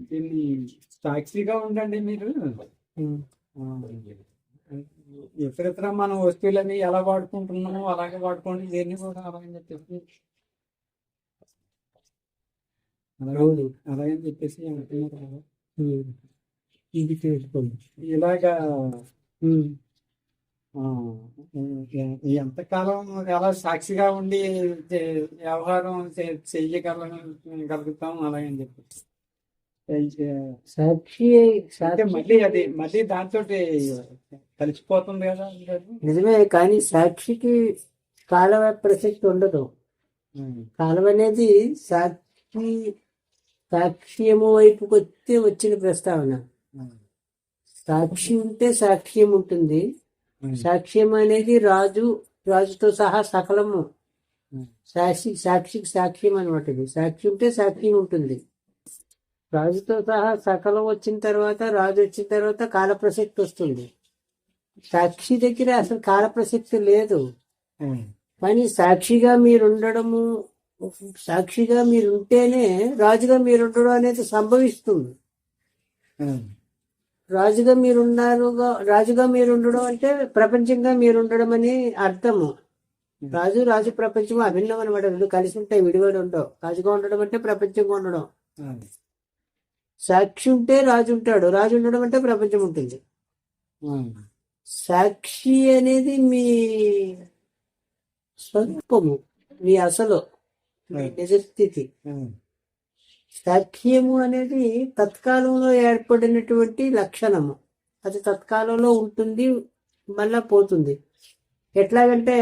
దీన్ని సాక్షిగా ఉండండి మీరు. ఉమ్. ఆ, ఇతర మనం వస్తువులని ఎలా వాడుకుంటున్నామో అలాగే వాడుకోండి, దీన్ని కూడా అలాగని చెప్పేసి అవును. అలాగని చెప్పేసి అంటున్నారు కదా. ఉమ్. ఇది చేసుకోండి. ఇలాగా ఉమ్. ఆ, ఎంతకాలం అలా సాక్షిగా ఉండి వ్యవహారం చెయ్యగలుగుతాం అలాగని చెప్పేసి సాక్షి అంటే మళ్ళీ దాంతో కలిసిపోతుంది కదా అది. నిజమే, కానీ సాక్షికి కాలం ప్రసక్తి ఉండదు. కాలం అనేది సాక్ష్యము వైపుకి వస్తే వచ్చిన ప్రస్తావన. సాక్షి ఉంటే సాక్ష్యం ఉంటుంది. సాక్ష్యం అనేది రాజుతో సహా సకలము. సాక్షికి సాక్ష్యం అనమాట. ఇది సాక్షి ఉంటే సాక్ష్యం ఉంటుంది. రాజుతో సహా సకలం వచ్చిన తర్వాత, రాజు వచ్చిన తర్వాత కాల ప్రసక్తి వస్తుంది. సాక్షి దగ్గర అసలు కాల ప్రసక్తి లేదు. కానీ సాక్షిగా మీరుండడము, సాక్షిగా మీరుంటేనే రాజుగా మీరుండడం అనేది సంభవిస్తుంది. రాజుగా మీరుండడం అంటే ప్రపంచంగా మీరుండడం అని అర్థము. రాజు ప్రపంచం అభిన్నం అనమాట. రెండు కలిసి ఉంటాయి, విడివడి ఉండవు. రాజుగా ఉండడం అంటే ప్రపంచంగా ఉండడం. సాక్షి ఉంటే రాజు ఉంటాడు, రాజు ఉండడం అంటే ప్రపంచం ఉంటుంది. సాక్షి అనేది మీ స్వరూపము, మీ అసలు, మీ నిజస్థితి. సాక్ష్యము అనేది తత్కాలంలో ఏర్పడినటువంటి లక్షణము. అది తత్కాలంలో ఉంటుంది, మళ్ళా పోతుంది. ఎట్లాగంటే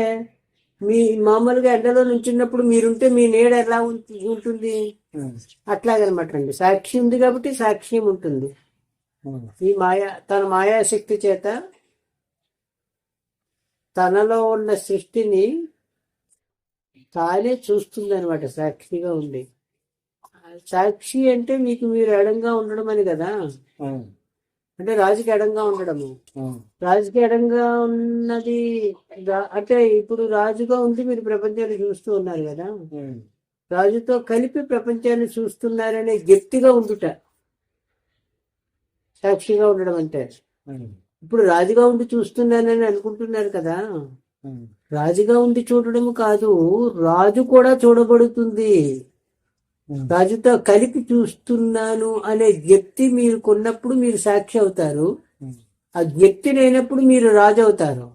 మీ మామూలుగా ఎండలో నుంచున్నప్పుడు మీరుంటే మీ నీడ ఎలా ఉంటుంది, అట్లాగనమాట అండి. సాక్షి ఉంది కాబట్టి సాక్ష్యం ఉంటుంది. ఈ తన మాయాశక్తి చేత తనలో ఉన్న సృష్టిని తానే చూస్తుంది అనమాట, సాక్షిగా ఉండి. సాక్షి అంటే మీకు మీరు ఎడంగా ఉండడం అని కదా. అంటే రాజుకి ఎడంగా ఉండడము. రాజుకి ఎడంగా ఉన్నది అంటే ఇప్పుడు రాజుగా ఉండి మీరు ప్రపంచాన్ని చూస్తూ ఉన్నారు కదా. రాజుతో కలిపి ప్రపంచాన్ని చూస్తున్నారనే గట్టిగా ఉండుట సాక్షిగా ఉండడం అంటే. ఇప్పుడు రాజుగా ఉండి చూస్తున్నానని అనుకుంటున్నారు కదా. రాజుగా ఉండి చూడడం కాదు, రాజు కూడా చూడబడుతుంది. రాజుతో కలిపి చూస్తున్నాను అనే వ్యక్తి మీరు కొన్నప్పుడు మీరు సాక్షి అవుతారు. ఆ వ్యక్తి లేనప్పుడు మీరు రాజు అవుతారు.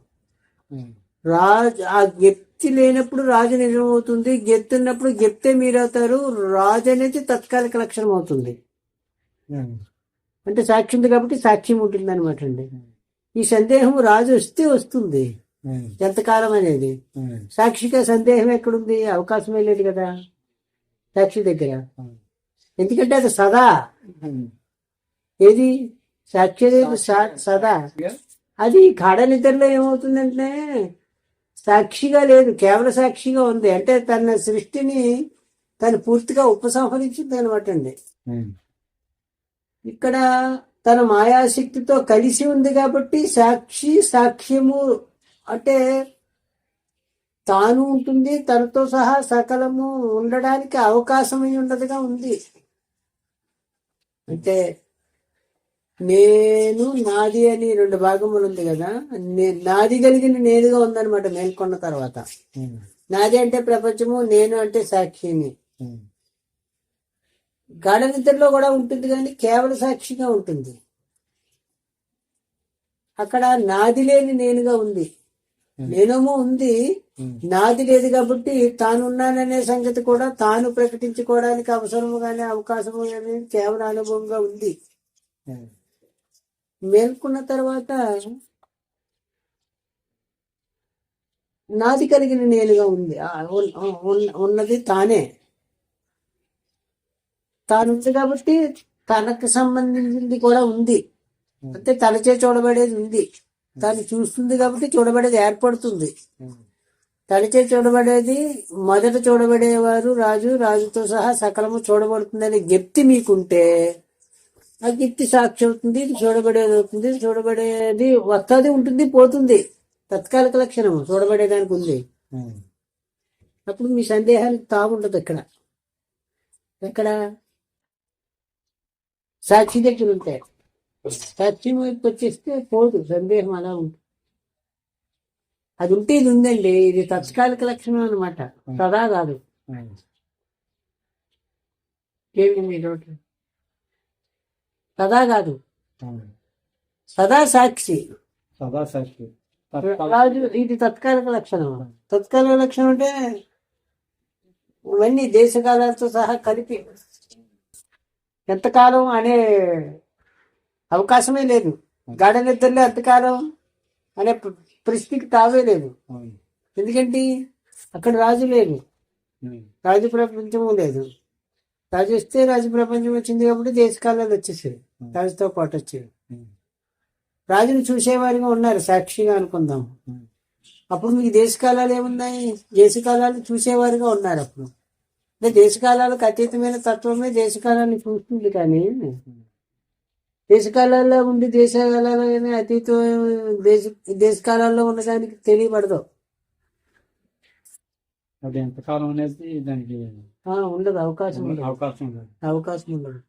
ఆ వ్యక్తి లేనప్పుడు రాజు నిజం అవుతుంది. వ్యక్తి ఉన్నప్పుడు వ్యక్తే మీరు అవుతారు. రాజు అనేది తాత్కాలిక లక్షణం అవుతుంది. అంటే సాక్షి ఉంది కాబట్టి సాక్ష్యం ఉంటుంది అనమాట అండి. ఈ సందేహం రాజు వస్తే వస్తుంది, ఎంతకాలం అనేది. సాక్షిగా సందేహం ఎక్కడుంది, అవకాశమే లేదు కదా సాక్షి దగ్గర. ఎందుకంటే అది సదా. ఏది సాక్షి సదా. అది గాఢ నిద్రలో ఏమవుతుందంటే సాక్షిగా లేదు, కేవల సాక్షిగా ఉంది. అంటే తన సృష్టిని తను పూర్తిగా ఉపసంహరించింది అనమాట అండి. ఇక్కడ తన మాయాశక్తితో కలిసి ఉంది కాబట్టి సాక్ష్యము అంటే తాను ఉంటుంది, తనతో సహా సకలము ఉండడానికి అవకాశమై ఉండదుగా ఉంది. అంటే నేను నాది అని రెండు భాగములు ఉంది కదా. నాది కలిగిన నేనుగా ఉందన్నమాట మేల్కొన్న తర్వాత. నాది అంటే ప్రపంచము, నేను అంటే సాక్షిని. గాఢ నిద్రలో కూడా ఉంటుంది కానీ కేవల సాక్షిగా ఉంటుంది. అక్కడ నాది లేని నేనుగా ఉంది. నేనేమో ఉంది, నాది లేదు కాబట్టి తానున్నాననే సంగతి కూడా తాను ప్రకటించుకోవడానికి అవసరము కానీ అవకాశము కానీ కేవల అనుభవంగా ఉంది. మేల్కొన్న తర్వాత నాది కలిగిన నేనుగా ఉంది. ఉన్నది తానే. తానుంది కాబట్టి తనకు సంబంధించింది కూడా ఉంది. అంటే తనచే చూడబడేది ఉంది. తాను చూస్తుంది కాబట్టి చూడబడేది ఏర్పడుతుంది. తనచే చూడబడేది మొదట చూడబడేవారు రాజు, రాజుతో సహా సకలము చూడబడుతుందనే జ్ఞప్తి మీకుంటే ఆ జ్ఞప్తి సాక్షి అవుతుంది. ఇది చూడబడేది అవుతుంది. చూడబడేది వస్తుంది, ఉంటుంది, పోతుంది. తత్కాలిక లక్షణము చూడబడేదానికి ఉంది. అప్పుడు మీ సందేహానికి తాగుండదు. ఎక్కడ సాక్షి దగ్గర ఉంటాయి. సాక్షి వైపు వచ్చేస్తే పోదు, సందేహం అలా ఉంటుంది. అది ఉంటే ఇది ఉందండి, ఇది తత్కాలిక లక్షణం అనమాట, సదా కాదు. ఏమి సదా కాదు, సదా సాక్షి. సదా సాక్షి రాజు ఇది తత్కాలిక లక్షణం. తత్కాలిక లక్షణం అంటే ఇవన్నీ దేశకాలాలతో సహా కలిపి ఎంతకాలం అనే అవకాశమే లేదు. గాఢ నిద్రలో ఎంతకాలం అనే పరిస్థితికి తావే లేదు. ఎందుకంటే అక్కడ రాజు లేదు, రాజు ప్రపంచము లేదు. రాజు వస్తే రాజు ప్రపంచం వచ్చింది కాబట్టి దేశకాలాలు వచ్చేసాయి, రాజుతో పాటు వచ్చాయి. రాజును చూసేవారిగా ఉన్నారు సాక్షిగా అనుకుందాం. అప్పుడు మీకు దేశకాలాలు ఏమున్నాయి? దేశకాలాలు చూసేవారుగా ఉన్నారు. అప్పుడు అంటే దేశకాలాలకు అతీతమైన తత్వమే దేశకాలాన్ని చూస్తుంది. కానీ దేశకాలాల్లో ఉండి దేశకాలలో అతీతం దేశకాలాల్లో ఉన్నదానికి తెలియబడదు. అది ఎంతకాలం అనేది దానికి ఉండదు, అవకాశం ఉండదు.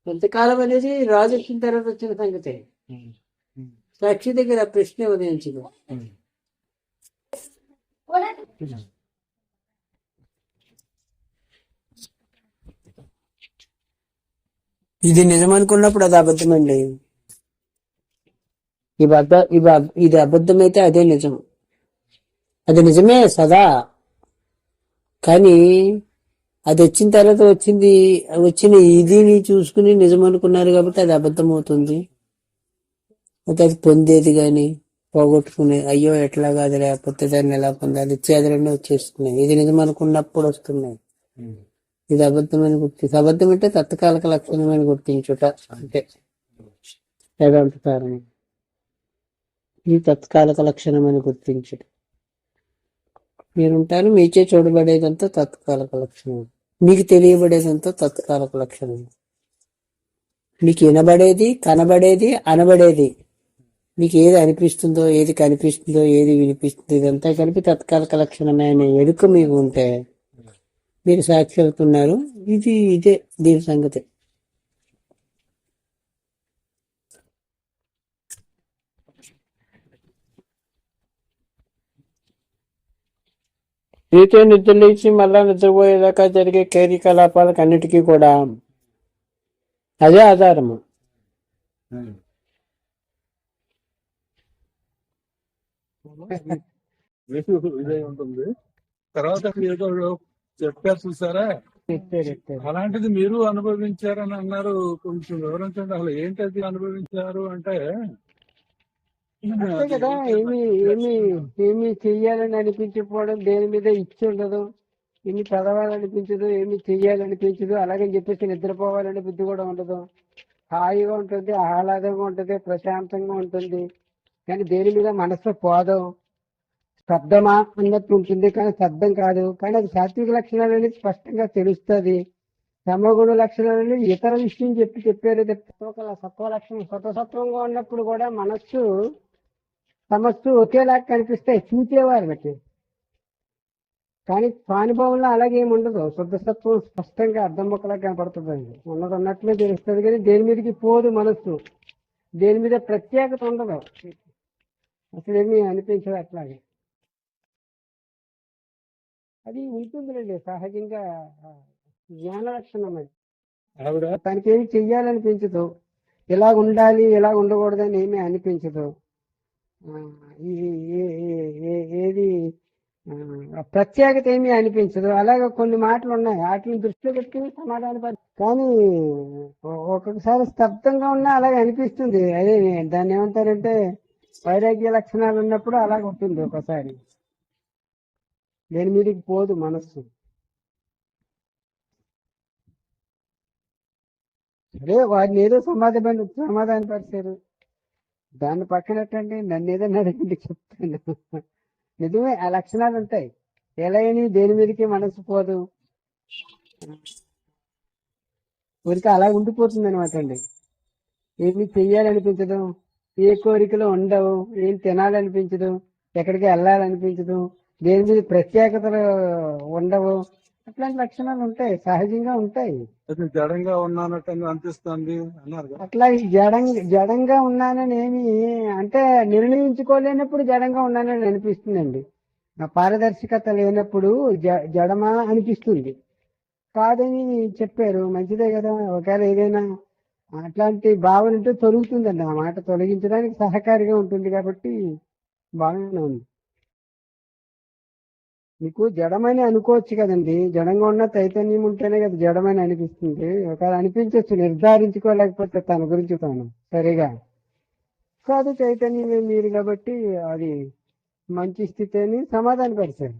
ఎంతకాలం అనేది రాజు వచ్చిన తర్వాత వచ్చిన సంగతే. సాక్షి దగ్గర ప్రశ్న ఉదయించదు. ఇది నిజం అనుకున్నప్పుడు అది అబద్ధమండి. ఇది అబద్ధమైతే అదే నిజం. అది నిజమే సదా, కానీ అది వచ్చిన తర్వాత వచ్చిన ఇదిని చూసుకుని నిజం అనుకున్నారు కాబట్టి అది అబద్ధం అవుతుంది. అది పొందేది కానీ పోగొట్టుకునే అయ్యో ఎట్లా కాదు, లేకపోతే దాన్ని ఎలా పొందాలి ఇత్యాదులన్నీ వచ్చేస్తున్నాయి. ఇది నిజం అనుకున్నప్పుడు వస్తున్నాయి. ఇది అబద్ధమని గుర్తించి, అబద్ధం అంటే తత్కాలిక లక్షణమని గుర్తించుట అంటే వేదాంతకారం. ఇది తత్కాలిక లక్షణం అని గుర్తించుట. మీరుంటారు, మీచే చూడబడేదంతా తత్కాలిక లక్షణం, మీకు తెలియబడేదంతా తత్కాలిక లక్షణం. మీకు వినబడేది, కనబడేది, అనబడేది, మీకు ఏది అనిపిస్తుందో, ఏది కనిపిస్తుందో, ఏది వినిపిస్తుందో ఇదంతా కలిపి తత్కాలిక లక్షణమే అనే ఎరుక మీకు ఉంటే మీరు సాక్షి అవుతున్నారు. ఇదే దీని సంగతి. మీతో నిద్రలేచి మళ్ళా నిద్రపోయేదాకా జరిగే కార్యకలాపాలకు అన్నిటికీ కూడా అదే ఆధారము. ఇదే ఉంటుంది. తర్వాత ఏదో చెప్పారు చూసారా, అలాంటిది మీరు అనుభవించారని అన్నారు. కొంచెం వివరించండి, అసలు ఏంటది అనుభవించారు అంటే? అంతే కదా, ఏమి చెయ్యాలని అనిపించకపోవడం, దేని మీద ఇచ్చి ఉండదు, ఏమి చదవాలనిపించదు, ఏమి చెయ్యాలనిపించదు, అలాగని చెప్పేసి నిద్రపోవాలని బుద్ధి కూడా ఉండదు. హాయిగా ఉంటుంది, ఆహ్లాదంగా ఉంటుంది, ప్రశాంతంగా ఉంటుంది. కానీ దేని మీద మనసు పోదు. శబ్దమా అన్నట్టు ఉంటుంది, కానీ శబ్దం కాదు. కానీ అది సాత్విక లక్షణాలు అనేది స్పష్టంగా తెలుస్తుంది. సమగుణ లక్షణాలని ఇతర విషయం చెప్పారు. సత్వ లక్షణం సత్వసత్వంగా ఉన్నప్పుడు కూడా సమస్సు ఒకేలా కనిపిస్తాయి చూసేవారు బట్టి. కానీ స్వానుభవంలో అలాగేమి ఉండదు. శుద్ధసత్వం స్పష్టంగా అర్థం మొక్కలా కనపడుతుందండి. ఉన్నది ఉన్నట్లే తెలుస్తుంది, కానీ దేని మీదకి పోదు మనస్సు. దేని మీద ప్రత్యేకత ఉండదు, అసలు ఏమీ అనిపించదు. అట్లాగే అది ఉంటుందిలేండి సహజంగా, జ్ఞాన లక్షణం. అది తనకి ఏమి చెయ్యాలనిపించదు, ఇలా ఉండాలి ఇలా ఉండకూడదని ఏమీ అనిపించదు. ఏది ప్రత్యేకత ఏమీ అనిపించదు. అలాగే కొన్ని మాటలు ఉన్నాయి, వాటిని దృష్టిలో పెట్టుకుని సమాధానపడి. కానీ ఒక్కొక్కసారి స్తబ్దంగా ఉన్నా అలాగే అనిపిస్తుంది. అదే దాన్ని ఏమంటారంటే వైరాగ్య లక్షణాలు ఉన్నప్పుడు అలాగే ఉంటుంది. ఒకసారి దేని మీదకి పోదు మనస్సు. అదే వారిని ఏదో సమాధానపరిచారు, దాన్ని పక్కనట్టండి నన్ను ఏదైనా అడగండి చెప్తాను. నిజమే, ఆ లక్షణాలు ఉంటాయి. ఎలా అని దేని మీదకి మనసు పోదు, ఊరికి అలా ఉండిపోతుంది అనమాట అండి. ఏమి చెయ్యాలనిపించదు, ఏ కోరికలు ఉండవు, ఏం తినాలనిపించదు, ఎక్కడికి వెళ్ళాలనిపించదు, దేని మీద ప్రత్యేకతలు ఉండవు. అట్లాంటి లక్షణాలు ఉంటాయి, సహజంగా ఉంటాయి. అయితే జడంగా ఉన్నానట్టు అనిపిస్తుంది అన్నారు కదా. అట్లా ఈ జడంగా ఉన్నానని ఏమి అంటే నిర్ణయించుకోలేనప్పుడు జడంగా ఉన్నానని అనిపిస్తుందండి. నా పారదర్శకత లేనప్పుడు జడమా అనిపిస్తుంది. కాదని చెప్పారు, మంచిదే కదా. ఒకవేళ ఏదైనా అట్లాంటి భావన ఉంటే తొలుగుతుందండి. ఆ మాట తొలగించడానికి సహకారిగా ఉంటుంది కాబట్టి బాగానే ఉంది. మీకు జడమని అనుకోవచ్చు కదండి, జడంగా ఉన్న చైతన్యం ఉంటేనే కదా జడమని అనిపిస్తుంది. ఒకవేళ అనిపించవచ్చు, నిర్ధారించుకోలేకపోతే తన గురించి తాను సరిగా కాదు చైతన్యమే మీరు కాబట్టి అది మంచి స్థితి అని సమాధానపరిచారు.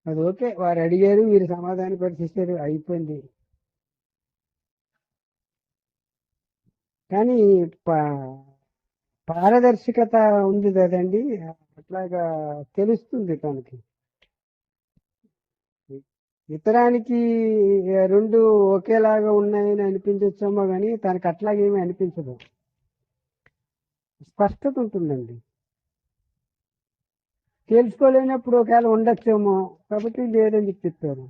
అది ఓకే, వారు అడిగారు, మీరు సమాధానపరిచేశారు, అయిపోయింది. కానీ పారదర్శకత ఉంది కదండి, అట్లాగా తెలుస్తుంది తనకి. ఇతరానికి రెండు ఒకేలాగా ఉన్నాయని అనిపించచ్చేమో కానీ తనకు అట్లాగేమీ అనిపించదు. స్పష్టత ఉంటుందండి. తెలుసుకోలేనప్పుడు ఒకవేళ ఉండొచ్చేమో కాబట్టి లేదని చెప్పారు.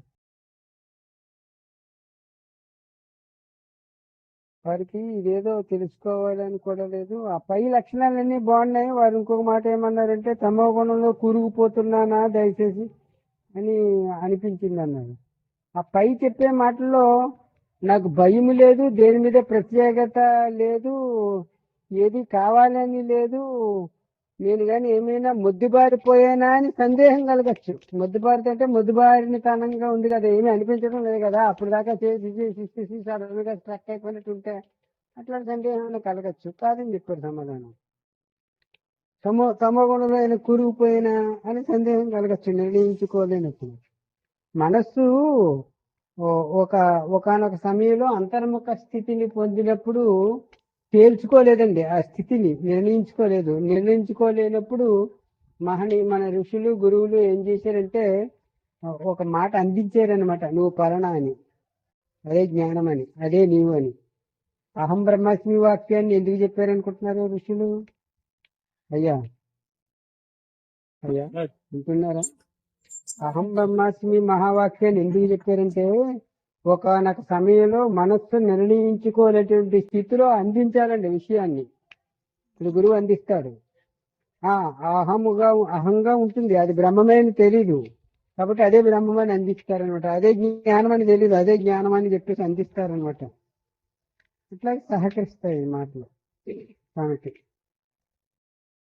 వారికి ఇదేదో తెలుసుకోవాలని కూడా లేదు. ఆ పై లక్షణాలన్నీ బాగున్నాయి. వారు ఇంకొక మాట ఏమన్నారంటే తమో గుణంలో కూరుకుపోతున్నానా దయచేసి అని అనిపించింది అన్నారు. ఆ పై చెప్పే మాటల్లో నాకు భయం లేదు, దేని మీద ప్రత్యేకత లేదు, ఏది కావాలని లేదు, నేను కానీ ఏమైనా మొద్దుబారిపోయానా అని సందేహం కలగచ్చు. మొద్దుబారితే మొద్దుబారిని తనంగా ఉంది కదా, ఏమీ అనిపించడం లేదు కదా, అప్పుడు దాకా చేసి సడన్గా స్ట్రక్ అయిపోయినట్టు ఉంటే అట్లా సందేహం కలగచ్చు. కాదని చెప్పారు సమాధానం. తమో గుణంలో ఆయన కూరుకుపోయినా అని సందేహం కలగచ్చు నిర్ణయించుకోలేనప్పుడు. మనస్సు ఒకనొక సమయంలో అంతర్ముఖ స్థితిని పొందినప్పుడు తేల్చుకోలేదండి, ఆ స్థితిని నిర్ణయించుకోలేనప్పుడు మన ఋషులు గురువులు ఏం చేశారంటే ఒక మాట అందించారనమాట, నువ్వు పలానా అని, అదే జ్ఞానం అని, అదే నీవు అని. అహం బ్రహ్మాస్మి వాక్యాన్ని ఎందుకు చెప్పారనుకుంటున్నారు ఋషులు? అయ్యా వింటున్నారా? అహం బ్రహ్మాస్మి మహావాక్యాన్ని ఎందుకు చెప్పారంటే ఒకనొక సమయంలో మనస్సు నిర్ణయించుకోలేటువంటి స్థితిలో అందించాలండి విషయాన్ని. ఇప్పుడు గురువు అందిస్తాడు, అహంగా ఉంటుంది, అది బ్రహ్మమని తెలీదు కాబట్టి అదే బ్రహ్మమని అందిస్తారనమాట. అదే జ్ఞానం అని తెలీదు, అదే జ్ఞానం అని చెప్పేసి అందిస్తారనమాట. ఇట్లా సహకరిస్తాయి మాటలు తనకి.